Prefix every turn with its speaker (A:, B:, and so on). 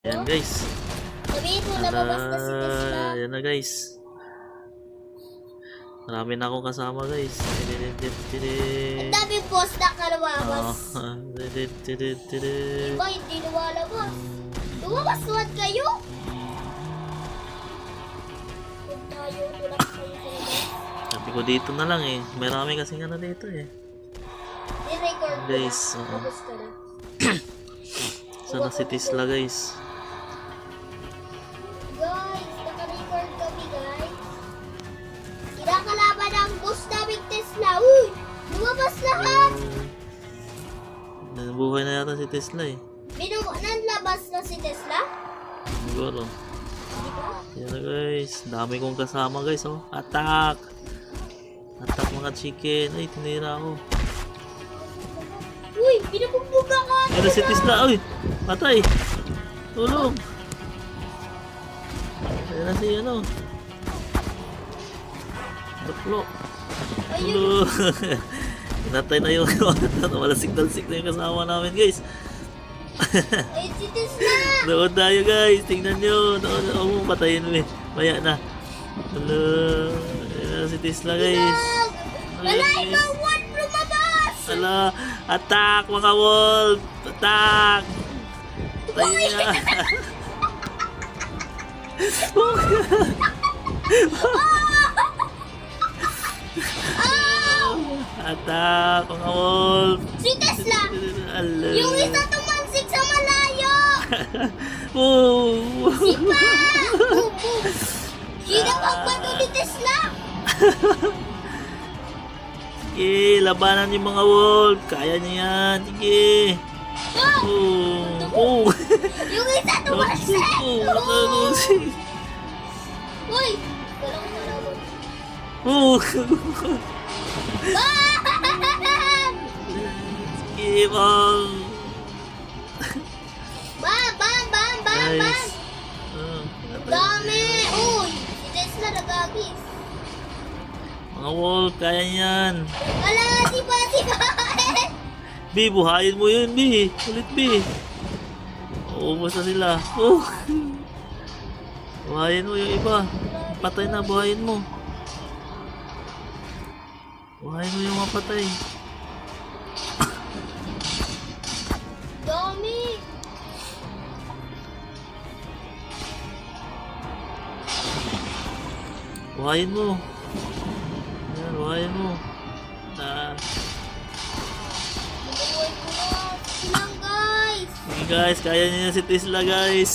A: Ayan guys.
B: Sabihin mo, lumabas na si Tesla.
A: Ayan na guys. Marami na akong kasama guys.
B: Ang daming boss na kalawabas. Iba hindi lumalabas. Lumabas naman kayo. Huwag tayo tulak kayo sa labas.
A: Sabi ko dito na lang eh. Marami kasing ano dito eh.
B: I-record ko
A: Guys,
B: na. Tapos ka na.
A: Sana si Tesla guys.
B: Guys, naka-record kami guys. Kinakalaban ang boss naming Tesla. Uy! Lumabas lahat!
A: Nabuhay na yata si Tesla eh.
B: Nanlabas na si Tesla?
A: Siguro.
B: Hindi ba?
A: Yan na guys. Dami kong kasama guys oh. Attack! Attack mga chicken. Ay, tinira ako.
B: Uy! Pinapumbuga ka!
A: Ano si Tesla? Uy! Patay! Tulong! Ayan na si ano. Baklo.
B: Ayun!
A: Tulong! Natay na yung wala signal-signal yung kasama namin guys.
B: Ayun si Tesla!
A: Doon tayo guys. Tingnan nyo. Doon. Oh, patayin mo eh. Maya na. Hello. Ayan na si Tesla guys.
B: Wala ibang one lumabas!
A: Hello. Attack mga wolf. Attack. Patayin niya. Attack mga wolf.
B: Si Tesla!
A: Hello.
B: Yung isa tumansik sa malayo!
A: Oh.
B: Si Pa! Boom, boom! Ginapagbato ni Tesla!
A: Sige, labanan yung mga wolf. Kaya niya yan. Sige.
B: Ah!
A: Oh.
B: Yung isa tumansik!
A: Nakakusik.
B: Uy! Walang malaman.
A: Oh.
B: Ah!
A: Sige, bang.
B: Bam! Bam! Bam! Bam! Bam!
A: Guys.
B: Dami! Uy! Si Tesla nagagis.
A: Mga wolf, kaya yan.
B: Ala! Si Pa! Si Pa!
A: B, buhayin mo yun, B. Ulit, B. Uubos na sila. Oh. Buhayin mo yung iba. Patay na, buhayin mo. Buhayin mo yung mga patay.
B: Dami!
A: Buhayin mo. Ayan, buhayin mo.
B: Nabuhay ko na! Silang guys!
A: Sige guys, kaya niya si Tesla guys.